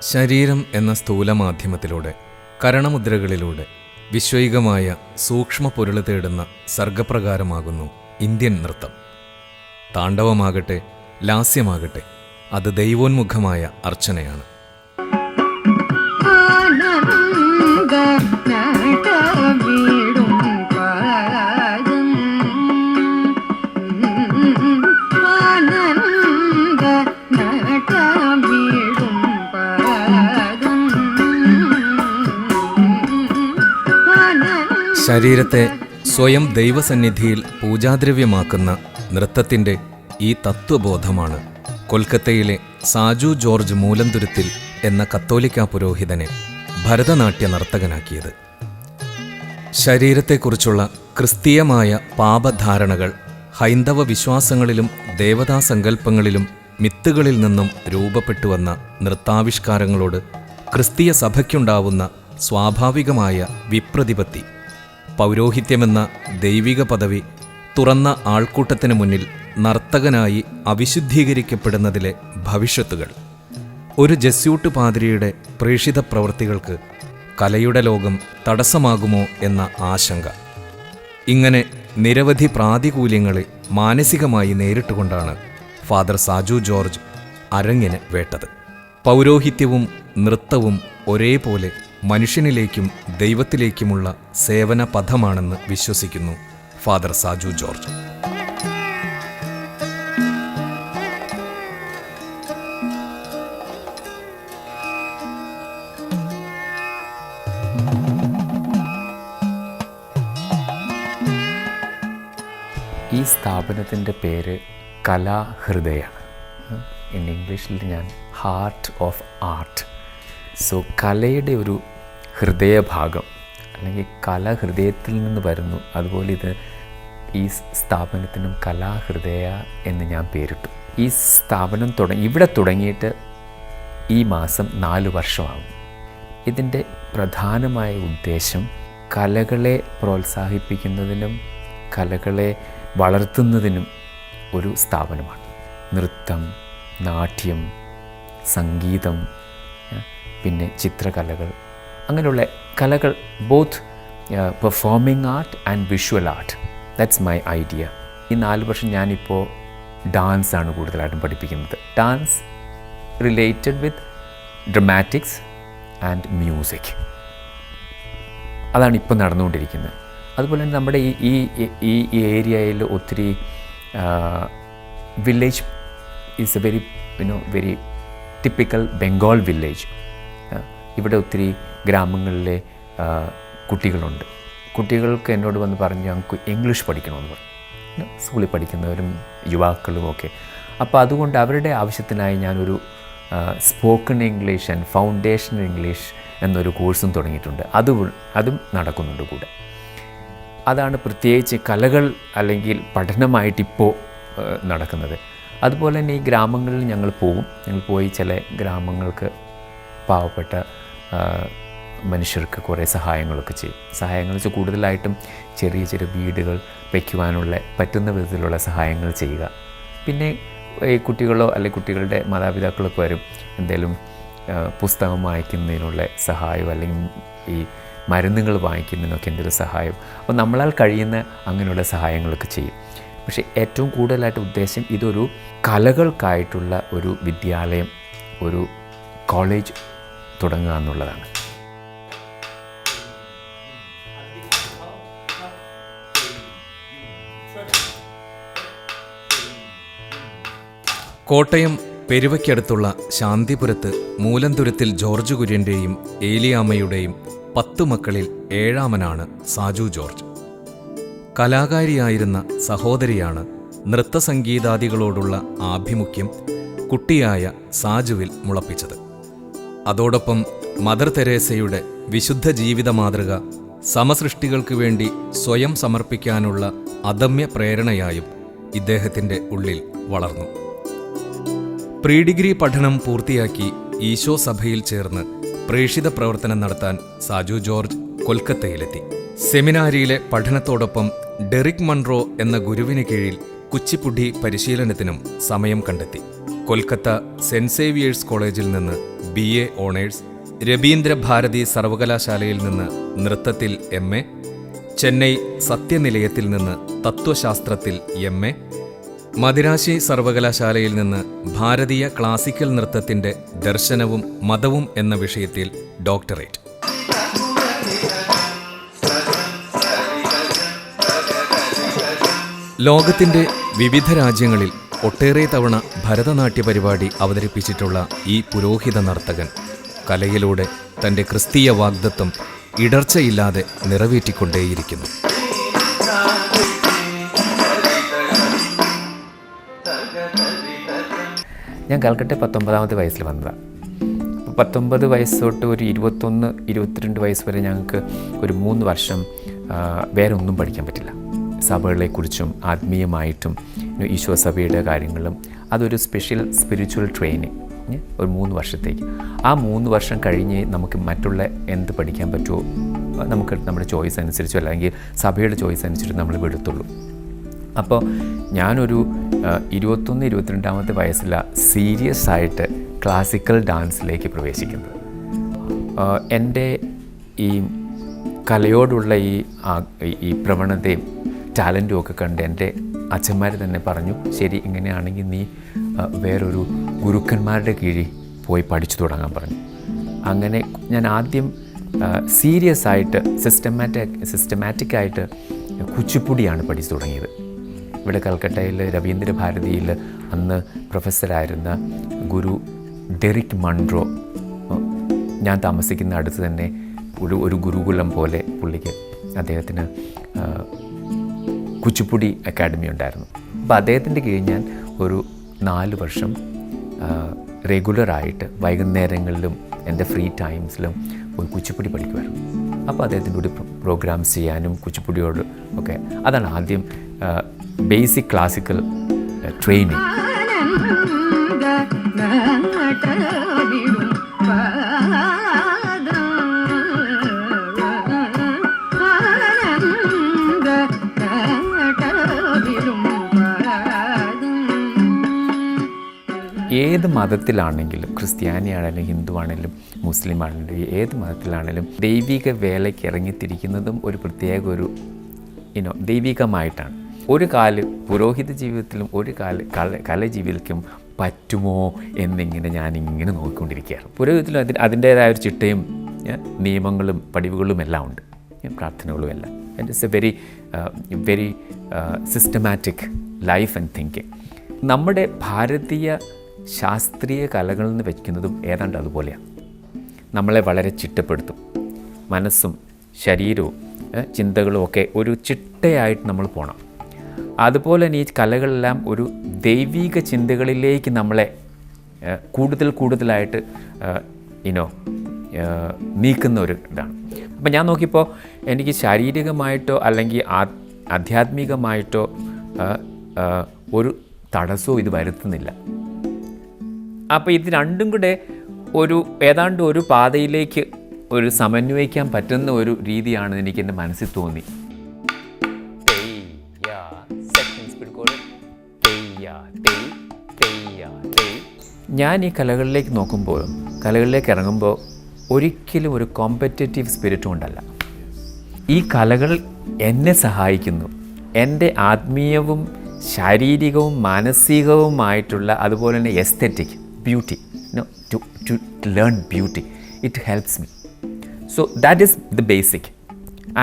ശരീരം എന്ന സ്ഥൂലമാധ്യമത്തിലൂടെ, കരണമുദ്രകളിലൂടെ വിശ്വൈകമായ സൂക്ഷ്മ പൊരുള് തേടുന്ന സർഗപ്രകാരമാകുന്നു ഇന്ത്യൻ നൃത്തം. താണ്ഡവമാകട്ടെ, ലാസ്യമാകട്ടെ, അത് ദൈവോന്മുഖമായ അർച്ചനയാണ്. ശരീരത്തെ സ്വയം ദൈവസന്നിധിയിൽ പൂജാദ്രവ്യമാക്കുന്ന നൃത്തത്തിൻ്റെ ഈ തത്വബോധമാണ് കൊൽക്കത്തയിലെ സാജു ജോർജ് മൂലന്തുരുത്തിൽ എന്ന കത്തോലിക്കാ പുരോഹിതനെ ഭരതനാട്യ നർത്തകനാക്കിയത്. ശരീരത്തെക്കുറിച്ചുള്ള ക്രിസ്തീയമായ പാപധാരണകൾ ഹൈന്ദവ വിശ്വാസങ്ങളിലും ദേവതാസങ്കല്പങ്ങളിലും മിത്തുകളിൽ നിന്നും രൂപപ്പെട്ടുവന്ന നൃത്താവിഷ്കാരങ്ങളോട് ക്രിസ്തീയ സഭയ്ക്കുണ്ടാവുന്ന സ്വാഭാവികമായ വിപ്രതിപത്തി, പൗരോഹിത്യമെന്ന ദൈവിക പദവി തുറന്ന ആൾക്കൂട്ടത്തിന് മുന്നിൽ നർത്തകനായി അവിശുദ്ധീകരിക്കപ്പെടുന്നതിലെ ഭവിഷ്യത്തുകൾ, ഒരു ജസ്യൂട്ട് പാദ്രിയുടെ പ്രേഷിത പ്രവൃത്തികൾക്ക് കലയുടെ ലോകം തടസ്സമാകുമോ എന്ന ആശങ്ക, ഇങ്ങനെ നിരവധി പ്രാതികൂല്യങ്ങളെ മാനസികമായി നേരിട്ടുകൊണ്ടാണ് ഫാദർ സാജു ജോർജ് അരങ്ങിന് വേട്ടത്. പൗരോഹിത്യവും നൃത്തവും ഒരേപോലെ മനുഷ്യനിലേക്കും ദൈവത്തിലേക്കുമുള്ള സേവന പഥമാണെന്ന് വിശ്വസിക്കുന്നു ഫാദർ സാജു ജോർജ്. ഈ സ്ഥാപനത്തിൻ്റെ പേര് കലാഹൃദയാണ്. ഇംഗ്ലീഷിൽ ഞാൻ ഹാർട്ട് ഓഫ് ആർട്ട്. സോ കലയുടെ ഒരു ഹൃദയഭാഗം, അല്ലെങ്കിൽ കല ഹൃദയത്തിൽ നിന്ന് വരുന്നു. അതുപോലെ ഈ സ്ഥാപനത്തിനും കലാഹൃദയ എന്ന് ഞാൻ പേരിട്ടു. ഈ സ്ഥാപനം ഇവിടെ തുടങ്ങിയിട്ട് ഈ മാസം 4 വർഷമാകും. ഇതിൻ്റെ പ്രധാനമായ ഉദ്ദേശം കലകളെ പ്രോത്സാഹിപ്പിക്കുന്നതിനും കലകളെ വളർത്തുന്നതിനും ഒരു സ്ഥാപനമാണ്. നൃത്തം, നാട്യം, സംഗീതം, പിന്നെ ചിത്രകലകൾ, അങ്ങനെയുള്ള കലകൾ, both performing art and visual art. That's my idea. ഈ 4 വർഷം ഞാനിപ്പോൾ ഡാൻസാണ് കൂടുതലായിട്ടും പഠിപ്പിക്കുന്നത്. Dance related with dramatics and music. അതാണ് ഇപ്പോൾ നടന്നുകൊണ്ടിരിക്കുന്നത്. അതുപോലെ തന്നെ നമ്മുടെ ഈ ഏരിയയിൽ ഒത്തിരി village is a very typical Bengal village. ഇവിടെ ഒത്തിരി ഗ്രാമങ്ങളിലെ കുട്ടികളുണ്ട്. കുട്ടികൾക്ക് എന്നോട് വന്ന് പറഞ്ഞു ഞങ്ങൾക്ക് ഇംഗ്ലീഷ് പഠിക്കണമെന്ന് പറഞ്ഞു, സ്കൂളിൽ പഠിക്കുന്നവരും യുവാക്കളും ഒക്കെ. അപ്പോൾ അതുകൊണ്ട് അവരുടെ ആവശ്യത്തിനായി ഞാനൊരു spoken English and foundation English എന്നൊരു കോഴ്സും തുടങ്ങിയിട്ടുണ്ട്. അതും നടക്കുന്നുണ്ട് കൂടെ. അതാണ് പ്രത്യേകിച്ച് കലകൾ അല്ലെങ്കിൽ പഠനമായിട്ടിപ്പോൾ നടക്കുന്നത്. അതുപോലെ തന്നെ ഈ ഗ്രാമങ്ങളിൽ ഞങ്ങൾ പോയി ചില ഗ്രാമങ്ങൾക്ക് പാവപ്പെട്ട മനുഷ്യർക്ക് കുറേ സഹായങ്ങളൊക്കെ ചെയ്യും. സഹായങ്ങൾ വെച്ചാൽ കൂടുതലായിട്ടും ചെറിയ ചെറിയ വീടുകൾ വയ്ക്കുവാനുള്ള പറ്റുന്ന വിധത്തിലുള്ള സഹായങ്ങൾ ചെയ്യുക. പിന്നെ ഈ കുട്ടികളോ അല്ലെങ്കിൽ കുട്ടികളുടെ മാതാപിതാക്കളൊക്കെ വരും, എന്തെങ്കിലും പുസ്തകം വായിക്കുന്നതിനുള്ള സഹായം അല്ലെങ്കിൽ ഈ മരുന്നുകൾ വാങ്ങിക്കുന്നതിനൊക്കെ എന്തെങ്കിലും സഹായം, അപ്പോൾ നമ്മളാൽ കഴിയുന്ന അങ്ങനെയുള്ള സഹായങ്ങളൊക്കെ ചെയ്യും. പക്ഷേ ഏറ്റവും കൂടുതലായിട്ട് ഉദ്ദേശം ഇതൊരു കലകൾക്കായിട്ടുള്ള ഒരു വിദ്യാലയം, ഒരു കോളേജ് തുടങ്ങുക എന്നുള്ളതാണ്. കോട്ടയം പെരുവയ്ക്കടുത്തുള്ള ശാന്തിപുരത്ത് മൂലന്തുരത്തിൽ ജോർജ് കുര്യൻ്റെയും ഏലിയാമ്മയുടെയും 10 മക്കളിൽ 7ാമനാണ് സാജു ജോർജ്. കലാകാരിയായിരുന്ന സഹോദരിയാണ് നൃത്തസംഗീതാദികളോടുള്ള ആഭിമുഖ്യം കുട്ടിയായ സാജുവിൽ മുളപ്പിച്ചത്. അതോടൊപ്പം മദർ തെരേസയുടെ വിശുദ്ധ ജീവിത മാതൃക സമസൃഷ്ടികൾക്ക് വേണ്ടി സ്വയം സമർപ്പിക്കാനുള്ള അദമ്യ പ്രേരണയായും ഇദ്ദേഹത്തിൻ്റെ ഉള്ളിൽ വളർന്നു. പ്രീ ഡിഗ്രി പഠനം പൂർത്തിയാക്കി ഈശോ സഭയിൽ ചേർന്ന് പ്രേഷിത പ്രവർത്തനം നടത്താൻ സാജു ജോർജ് കൊൽക്കത്തയിലെത്തി. സെമിനാരിയിലെ പഠനത്തോടൊപ്പം ഡെറിക് മൺറോ എന്ന ഗുരുവിന് കീഴിൽ കുച്ചിപ്പുടി പരിശീലനത്തിനും സമയം കണ്ടെത്തി. കൊൽക്കത്ത സെന്റ് സേവിയേഴ്സ് കോളേജിൽ നിന്ന് BA ഓണേഴ്സ്, രബീന്ദ്ര ഭാരതി സർവകലാശാലയിൽ നിന്ന് നൃത്തത്തിൽ MA, ചെന്നൈ സത്യനിലയത്തിൽ നിന്ന് തത്വശാസ്ത്രത്തിൽ MA, മദിരാശി സർവകലാശാലയിൽ നിന്ന് ഭാരതീയ ക്ലാസിക്കൽ നൃത്തത്തിൻ്റെ ദർശനവും മതവും എന്ന വിഷയത്തിൽ ഡോക്ടറേറ്റ്. ലോകത്തിൻ്റെ വിവിധ രാജ്യങ്ങളിൽ ഒട്ടേറെ തവണ ഭരതനാട്യ പരിപാടി അവതരിപ്പിച്ചിട്ടുള്ള ഈ പുരോഹിത നർത്തകൻ കലയിലൂടെ തൻ്റെ ക്രിസ്തീയ വാഗ്ദത്തം ഇടർച്ചയില്ലാതെ നിറവേറ്റിക്കൊണ്ടേയിരിക്കുന്നു. ഞാൻ കൽക്കട്ട 19ാമത്തെ വയസ്സിൽ വന്നതാണ്. 19 വയസ്സ് തൊട്ട് ഒരു 21-22 വയസ്സ് വരെ ഞങ്ങൾക്ക് ഒരു 3 വർഷം വേറെ ഒന്നും പഠിക്കാൻ പറ്റില്ല. സഭകളെക്കുറിച്ചും ആത്മീയമായിട്ടും ഈശോ സഭയുടെ കാര്യങ്ങളും അതൊരു സ്പെഷ്യൽ സ്പിരിച്വൽ ട്രെയിനിങ് ഒരു 3 വർഷത്തേക്ക്. ആ 3 വർഷം കഴിഞ്ഞ് നമുക്ക് മറ്റുള്ള എന്ത് പഠിക്കാൻ പറ്റുമോ നമുക്ക് നമ്മുടെ ചോയ്സ് അനുസരിച്ചോ അല്ലെങ്കിൽ സഭയുടെ ചോയ്സ് അനുസരിച്ച് നമ്മൾ വിടത്തുള്ളൂ. അപ്പോൾ ഞാനൊരു 21-22ാമത്തെ വയസ്സിലാണ് സീരിയസ് ആയിട്ട് ക്ലാസിക്കൽ ഡാൻസിലേക്ക് പ്രവേശിക്കുന്നത്. എൻ്റെ ഈ കലയോടുള്ള ഈ പ്രവണതയും ടാലൻറ്റും ഒക്കെ കണ്ട് എൻ്റെ അച്ഛന്മാർ തന്നെ പറഞ്ഞു, ശരി ഇങ്ങനെയാണെങ്കിൽ നീ വേറൊരു ഗുരുക്കന്മാരുടെ കീഴിൽ പോയി പഠിച്ചു തുടങ്ങാൻ പറഞ്ഞു. അങ്ങനെ ഞാൻ ആദ്യം സീരിയസ് ആയിട്ട് സിസ്റ്റമാറ്റിക്കായിട്ട് കുച്ചിപ്പുടിയാണ് പഠിച്ചു തുടങ്ങിയത്. ഇവിടെ കൽക്കട്ടയിൽ രവീന്ദ്ര ഭാരതിയിൽ അന്ന് പ്രൊഫസറായിരുന്ന ഗുരു ഡെറിക് മൺറോ, ഞാൻ താമസിക്കുന്ന അടുത്ത് തന്നെ ഒരു ഗുരുകുലം പോലെ പുള്ളിക്ക് അദ്ദേഹത്തിന് കുച്ചിപ്പുടി അക്കാഡമി ഉണ്ടായിരുന്നു. അപ്പോൾ അദ്ദേഹത്തിൻ്റെ കീഴിൽ ഞാൻ ഒരു 4 വർഷം റെഗുലറായിട്ട് വൈകുന്നേരങ്ങളിലും എൻ്റെ ഫ്രീ ടൈംസിലും പോയി കുച്ചിപ്പുടി പഠിക്കുമായിരുന്നു. അപ്പോൾ അദ്ദേഹത്തിൻ്റെ കൂടി പ്രോഗ്രാംസ് ചെയ്യാനും കുച്ചിപ്പുടിയോട് ഒക്കെ അതാണ് ആദ്യം ബേസിക് ക്ലാസിക്കൽ ട്രെയിനിങ്. ഏത് മതത്തിലാണെങ്കിലും, ക്രിസ്ത്യാനിയാണെങ്കിലും ഹിന്ദു ആണെങ്കിലും മുസ്ലിം ആണെങ്കിലും ഏത് മതത്തിലാണെങ്കിലും ദൈവിക വേലയ്ക്ക് ഇറങ്ങിത്തിരിക്കുന്നതും ഒരു പ്രത്യേക ഒരു ദൈവികമായിട്ടാണ്. ഒരു കാല് പുരോഹിത ജീവിതത്തിലും ഒരു കല ജീവിതത്തിലും പറ്റുമോ എന്നിങ്ങനെ ഞാനിങ്ങനെ നോക്കിക്കൊണ്ടിരിക്കുകയാണ്. പുരോഹിതത്തിലും അതിൻ്റേതായ ഒരു ചിട്ടയും നിയമങ്ങളും പടിവുകളും എല്ലാം ഉണ്ട്, പ്രാർത്ഥനകളും എല്ലാം. It's A very systematic life and thinking. നമ്മുടെ ഭാരതീയ ശാസ്ത്രീയ കലകളിൽ നിന്ന് വയ്ക്കുന്നതും ഏതാണ്ട് അതുപോലെയാണ്. നമ്മളെ വളരെ ചിട്ടപ്പെടുത്തും. മനസ്സും ശരീരവും ചിന്തകളും ഒക്കെ ഒരു ചിട്ടയായിട്ട് നമ്മൾ പോകണം. അതുപോലെ തന്നെ ഈ കലകളെല്ലാം ഒരു ദൈവിക ചിന്തകളിലേക്ക് നമ്മളെ കൂടുതലായിട്ട് നീക്കുന്ന ഒരു ഇതാണ്. അപ്പം ഞാൻ നോക്കിയപ്പോൾ എനിക്ക് ശാരീരികമായിട്ടോ അല്ലെങ്കിൽ ആധ്യാത്മികമായിട്ടോ ഒരു തടസ്സവും ഇത് വരുത്തുന്നില്ല. അപ്പോൾ ഇത് രണ്ടും കൂടെ ഏതാണ്ട് ഒരു പാതയിലേക്ക് ഒരു സമന്വയിക്കാൻ പറ്റുന്ന ഒരു രീതിയാണ് എനിക്ക് എൻ്റെ മനസ്സിൽ തോന്നി. ഞാൻ ഈ കലകളിലേക്ക് നോക്കുമ്പോഴും കലകളിലേക്ക് ഇറങ്ങുമ്പോൾ ഒരിക്കലും ഒരു കോമ്പറ്റേറ്റീവ് സ്പിരിറ്റ് കൊണ്ടല്ല. ഈ കലകൾ എന്നെ സഹായിക്കുന്നു, എൻ്റെ ആത്മീയവും ശാരീരികവും മാനസികവുമായിട്ടുള്ള അതുപോലെ തന്നെ aesthetic beauty to learn beauty it helps me. So that is the basic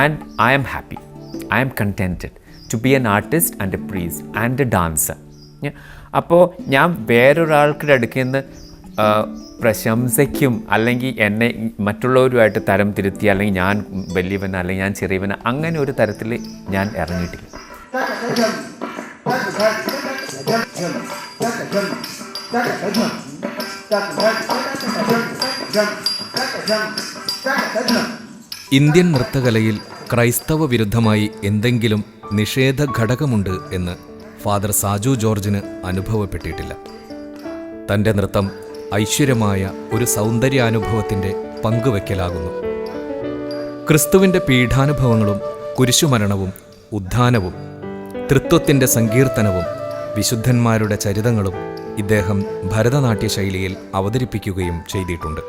and I am happy, I am contented to be an artist and a priest and a dancer. അപ്പോൾ ഞാൻ വേറൊരാൾക്കുടെ അടുക്കിൽ നിന്ന് പ്രശംസയ്ക്കും അല്ലെങ്കിൽ എന്നെ മറ്റുള്ളവരുമായിട്ട് തരം തിരുത്തി അല്ലെങ്കിൽ ഞാൻ വലിയവന അല്ലെങ്കിൽ ഞാൻ ചെറിയവന അങ്ങനെ ഒരു തരത്തിൽ ഞാൻ ഇറങ്ങിയിട്ടില്ല. ഇന്ത്യൻ നൃത്തകലയിൽ ക്രൈസ്തവ വിരുദ്ധമായി എന്തെങ്കിലും നിഷേധ ഘടകമുണ്ട് എന്ന് ഫാദർ സാജു ജോർജിന് അനുഭവപ്പെട്ടിട്ടില്ല. തൻ്റെ നൃത്തം ഐശ്വര്യമായ ഒരു സൗന്ദര്യാനുഭവത്തിൻ്റെ പങ്കുവയ്ക്കലാകുന്നു. ക്രിസ്തുവിൻ്റെ പീഠാനുഭവങ്ങളും കുരിശുമരണവും ഉദ്ധാനവും തൃത്വത്തിൻ്റെ സങ്കീർത്തനവും വിശുദ്ധന്മാരുടെ ചരിതങ്ങളും ഇദ്ദേഹം ഭരതനാട്യ ശൈലിയിൽ അവതരിപ്പിക്കുകയും ചെയ്തിട്ടുണ്ട്.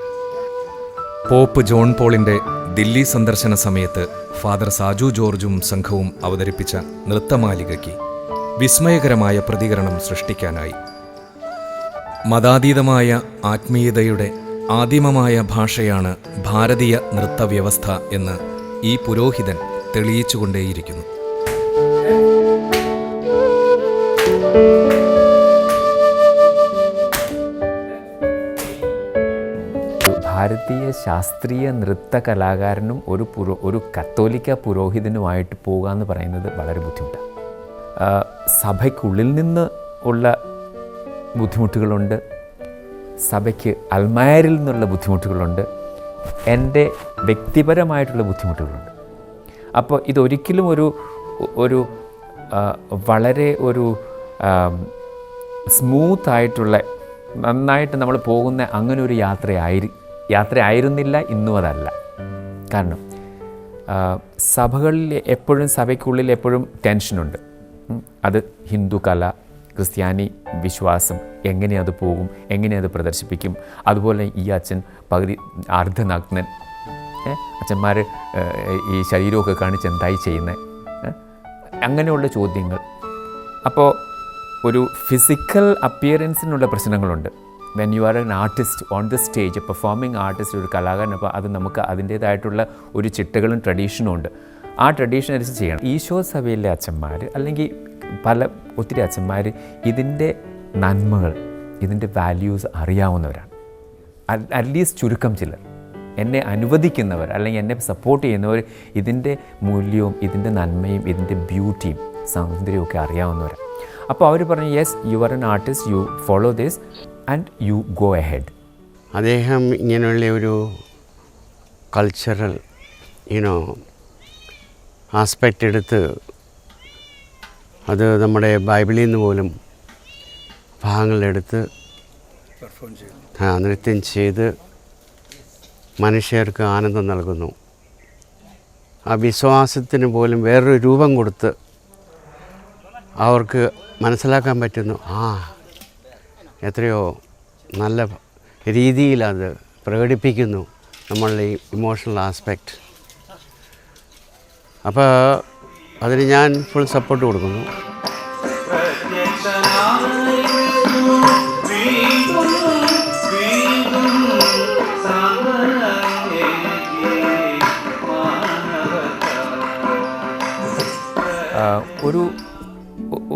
പോപ്പ് ജോൺ പോളിൻ്റെ ദില്ലി സന്ദർശന സമയത്ത് ഫാദർ സാജു ജോർജും സംഘവും അവതരിപ്പിച്ച നൃത്തമാലികയ്ക്ക് വിസ്മയകരമായ പ്രതികരണം സൃഷ്ടിക്കാനായി. മതാതീതമായ ആത്മീയതയുടെ ആദിമമായ ഭാഷയാണ് ഭാരതീയ നൃത്തവ്യവസ്ഥ എന്ന് ഈ പുരോഹിതൻ തെളിയിച്ചുകൊണ്ടേയിരിക്കുന്നു. ഭാരതീയ ശാസ്ത്രീയ നൃത്ത കലാകാരനും ഒരു കത്തോലിക്ക പുരോഹിതനുമായിട്ട് പോകുക എന്ന് പറയുന്നത് വളരെ ബുദ്ധിമുട്ടാണ്. സഭയ്ക്കുള്ളിൽ നിന്ന് ഉള്ള ബുദ്ധിമുട്ടുകളുണ്ട്, സഭയ്ക്ക് അൽമായരിൽ നിന്നുള്ള ബുദ്ധിമുട്ടുകളുണ്ട്, എൻ്റെ വ്യക്തിപരമായിട്ടുള്ള ബുദ്ധിമുട്ടുകളുണ്ട്. അപ്പോൾ ഇതൊരിക്കലും ഒരു വളരെ ഒരു സ്മൂത്തായിട്ടുള്ള നന്നായിട്ട് നമ്മൾ പോകുന്ന അങ്ങനെ ഒരു യാത്രയായിരുന്നില്ല, ഇന്നും അതല്ല. കാരണം സഭകളിൽ എപ്പോഴും സഭയ്ക്കുള്ളിൽ എപ്പോഴും ടെൻഷനുണ്ട്. അത് ഹിന്ദു കല, ക്രിസ്ത്യാനി വിശ്വാസം, എങ്ങനെ അത് പോകും, എങ്ങനെ അത് പ്രദർശിപ്പിക്കും, അതുപോലെ ഈ അച്ഛൻ പകുതി അർദ്ധനഗ്നൻ, അച്ഛന്മാർ ഈ ശരീരമൊക്കെ കാണിച്ച് എന്തായി ചെയ്യുന്നത്, അങ്ങനെയുള്ള ചോദ്യങ്ങൾ. അപ്പോൾ ഒരു ഫിസിക്കൽ അപ്പിയറൻസിനുള്ള പ്രശ്നങ്ങളുണ്ട്. When you are an artist on the stage, A performing artist, ഒരു കലാകാരൻ, അപ്പോൾ അത് നമുക്ക് അതിൻ്റേതായിട്ടുള്ള ഒരു ചിട്ടകളും ട്രഡീഷനും ഉണ്ട്. ആ ട്രഡീഷൻ അനുസരിച്ച് ചെയ്യണം. ഈശോ സഭയിലെ അച്ഛന്മാർ അല്ലെങ്കിൽ ഒത്തിരി അച്ഛന്മാർ ഇതിൻ്റെ നന്മകൾ, ഇതിൻ്റെ വാല്യൂസ് അറിയാവുന്നവരാണ്. അറ്റ്ലീസ്റ്റ് ചുരുക്കം ചിലർ, എന്നെ അനുവദിക്കുന്നവർ അല്ലെങ്കിൽ എന്നെ സപ്പോർട്ട് ചെയ്യുന്നവർ ഇതിൻ്റെ മൂല്യവും ഇതിൻ്റെ നന്മയും ഇതിൻ്റെ ബ്യൂട്ടിയും സൗന്ദര്യമൊക്കെ അറിയാവുന്നവരാണ്. അപ്പോൾ അവർ പറഞ്ഞു, yes, you are an artist, you follow this and you go ahead. അദ്ദേഹം ഇങ്ങനെയുള്ള ഒരു കൾച്ചറൽ ആസ്പെക്റ്റ് എടുത്ത് അത് നമ്മുടെ ബൈബിളിൽ നിന്ന് പോലും ഭാഗങ്ങളെടുത്ത് നൃത്യം ചെയ്ത് മനുഷ്യർക്ക് ആനന്ദം നൽകുന്നു. ആ വിശ്വാസത്തിന് പോലും വേറൊരു രൂപം കൊടുത്ത് അവർക്ക് മനസ്സിലാക്കാൻ പറ്റുന്നു, എത്രയോ നല്ല രീതിയിൽ അത് പ്രകടിപ്പിക്കുന്നു നമ്മളുടെ ഈ ഇമോഷണൽ ആസ്പെക്റ്റ്. അപ്പോൾ അതിന് ഞാൻ ഫുൾ സപ്പോർട്ട് കൊടുക്കുന്നു.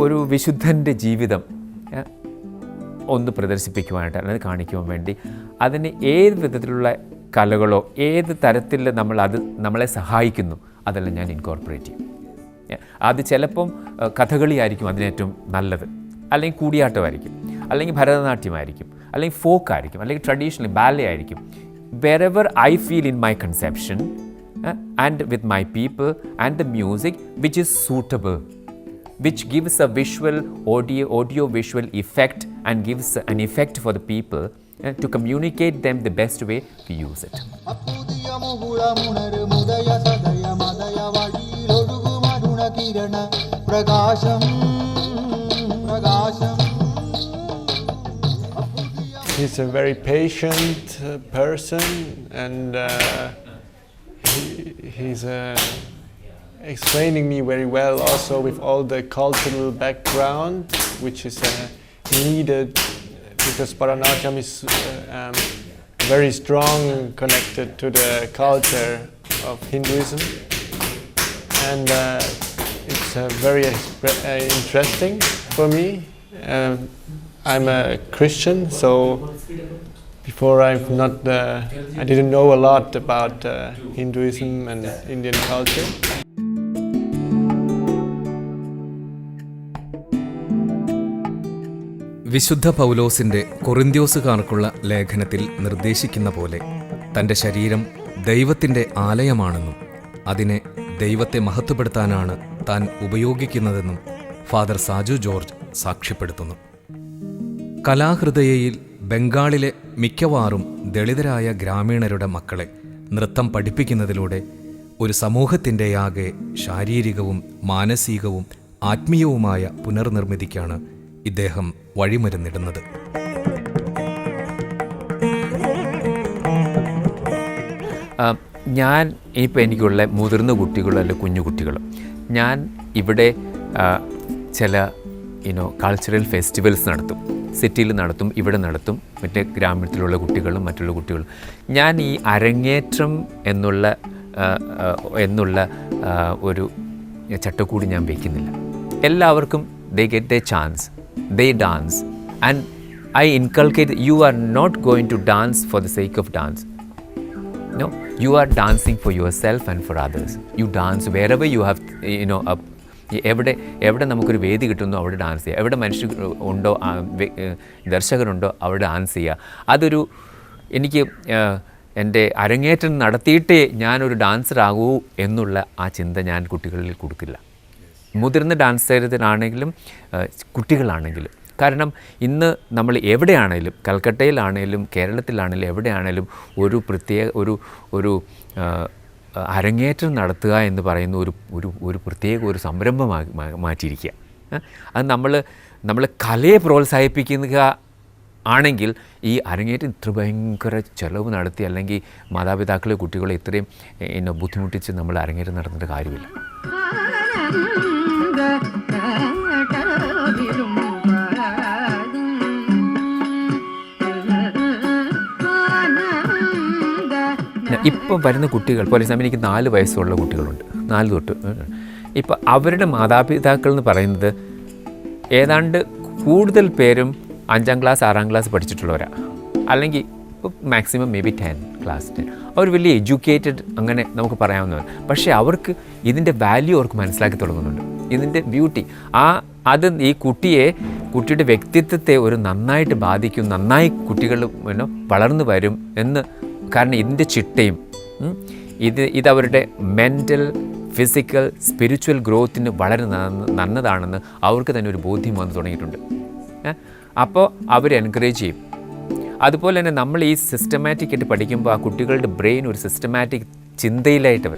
ഒരു വിശുദ്ധൻ്റെ ജീവിതം ഒന്ന് പ്രദർശിപ്പിക്കുവാനായിട്ട് അല്ലെങ്കിൽ കാണിക്കുവാൻ വേണ്ടി അതിന് ഏത് വിധത്തിലുള്ള കലകളോ ഏത് തരത്തിൽ നമ്മളെ സഹായിക്കുന്നു അതെല്ലാം ഞാൻ ഇൻകോർപ്പറേറ്റ് ചെയ്യും. അത് ചിലപ്പം കഥകളി ആയിരിക്കും അതിനേറ്റവും നല്ലത്, അല്ലെങ്കിൽ കൂടിയാട്ടമായിരിക്കും, അല്ലെങ്കിൽ ഭരതനാട്യമായിരിക്കും, അല്ലെങ്കിൽ ഫോക്കായിരിക്കും, അല്ലെങ്കിൽ ട്രഡീഷണൽ ബാലെ ആയിരിക്കും. wherever I feel in my conception and with my people and the music which is suitable, which gives a visual audio visual effect and gives an effect for the people to communicate them the best way, we use it. He's a very patient person, and he's explaining me very well also with all the cultural background which is needed because Bharatanatyam is very strong connected to the culture of Hinduism and it's very interesting for me. I'm a Christian, so before I didn't know a lot about Hinduism and Indian culture. വിശുദ്ധ പൗലോസിന്റെ കൊറിന്ത്യോസുകാർക്കുള്ള ലേഖനത്തിൽ നിർദ്ദേശിക്കുന്ന പോലെ തൻ്റെ ശരീരം ദൈവത്തിൻ്റെ ആലയമാണെന്നും അതിനെ ദൈവത്തെ മഹത്വപ്പെടുത്താനാണ് താൻ ഉപയോഗിക്കുന്നതെന്നും ഫാദർ സാജു ജോർജ് സാക്ഷ്യപ്പെടുത്തുന്നു. കലാഹൃദയയിൽ ബംഗാളിലെ മിക്കവാറും ദളിതരായ ഗ്രാമീണരുടെ മക്കളെ നൃത്തം പഠിപ്പിക്കുന്നതിലൂടെ ഒരു സമൂഹത്തിൻ്റെയാകെ ശാരീരികവും മാനസികവും ആത്മീയവുമായ പുനർനിർമ്മിതിക്കാണ് ഇദ്ദേഹം വഴിമരുന്നിടുന്നത്. ഞാൻ ഇപ്പോൾ എനിക്കുള്ള മുതിർന്ന കുട്ടികളും അല്ല കുഞ്ഞു കുട്ടികളും ഞാൻ ഇവിടെ ചില കൾച്ചറൽ ഫെസ്റ്റിവൽസ് നടത്തും, സിറ്റിയിൽ നടത്തും, ഇവിടെ നടത്തും, മറ്റേ ഗ്രാമത്തിലുള്ള കുട്ടികളും മറ്റുള്ള കുട്ടികളും. ഞാൻ ഈ അരങ്ങേറ്റം എന്നുള്ള ഒരു ചട്ടക്കൂടി ഞാൻ വയ്ക്കുന്നില്ല. എല്ലാവർക്കും they get their chance, they dance and I inculcate you are not going to dance for the sake of dance. No, you are dancing for yourself and for others. You dance wherever you have എവിടെ നമുക്കൊരു വേദി കിട്ടുന്നു അവിടെ dance ചെയ്യുക, എവിടെ മനുഷ്യർ ഉണ്ടോ ദർശകരുണ്ടോ അവിടെ ഡാൻസ് ചെയ്യുക. അതൊരു എനിക്ക് എൻ്റെ അരങ്ങേറ്റം നടത്തിയിട്ടേ ഞാനൊരു ഡാൻസറാകൂ എന്നുള്ള ആ ചിന്ത ഞാൻ കുട്ടികളിൽ കൊടുക്കില്ല. മുതിർന്ന ഡാൻസേഴ്സിനാണെങ്കിലും കുട്ടികളാണെങ്കിലും. കാരണം ഇന്ന് നമ്മൾ എവിടെയാണേലും, കൽക്കട്ടയിലാണേലും കേരളത്തിലാണേലും എവിടെയാണേലും ഒരു പ്രത്യേക ഒരു അരങ്ങേറ്റം നടത്തുക എന്ന് പറയുന്ന ഒരു പ്രത്യേക ഒരു സംരംഭമായി മാറ്റിയിരിക്കുക. അത് നമ്മൾ കലയെ പ്രോത്സാഹിപ്പിക്കുക ആണെങ്കിൽ ഈ അരങ്ങേറ്റം ഇത്ര ഭയങ്കര ചിലവ് നടത്തി അല്ലെങ്കിൽ മാതാപിതാക്കളെ കുട്ടികളെ ഇത്രയും ബുദ്ധിമുട്ടിച്ച് നമ്മൾ അരങ്ങേറ്റം നടത്തേണ്ട കാര്യമില്ല. ഇപ്പം വരുന്ന കുട്ടികൾ, ഫോർ എക്സാമ്പിൾ എനിക്ക് 4 വയസ്സുള്ള കുട്ടികളുണ്ട്, 4 തൊട്ട്. ഇപ്പം അവരുടെ മാതാപിതാക്കൾ എന്ന് പറയുന്നത് ഏതാണ്ട് കൂടുതൽ പേരും 5ാം ക്ലാസ് 6ാം ക്ലാസ് പഠിച്ചിട്ടുള്ളവരാണ്, അല്ലെങ്കിൽ മാക്സിമം മേ ബി 10 ക്ലാസ് 10. അവർ വലിയ എഡ്യൂക്കേറ്റഡ് അങ്ങനെ നമുക്ക് പറയാവുന്നവർ. പക്ഷേ അവർക്ക് ഇതിൻ്റെ വാല്യൂ അവർക്ക് മനസ്സിലാക്കി തുടങ്ങുന്നുണ്ട്, ഇതിൻ്റെ ബ്യൂട്ടി. അത് ഈ കുട്ടിയുടെ വ്യക്തിത്വത്തെ ഒരു നന്നായിട്ട് ബാധിക്കും, നന്നായി കുട്ടികൾ വളർന്നു വരും എന്ന്. കാരണം ഇതിൻ്റെ ചിട്ടയും ഇതവരുടെ മെൻ്റൽ, ഫിസിക്കൽ, സ്പിരിച്വൽ ഗ്രോത്തിന് വളരെ നല്ലതാണെന്ന് അവർക്ക് തന്നെ ഒരു ബോധ്യം വന്നു തുടങ്ങിയിട്ടുണ്ട്. അപ്പോൾ അവർ എൻകറേജ് ചെയ്യും. അതുപോലെ തന്നെ നമ്മൾ ഈ സിസ്റ്റമാറ്റിക് ആയിട്ട് പഠിക്കുമ്പോൾ ആ കുട്ടികളുടെ ബ്രെയിൻ ഒരു സിസ്റ്റമാറ്റിക് ചിന്തയിലായിട്ട്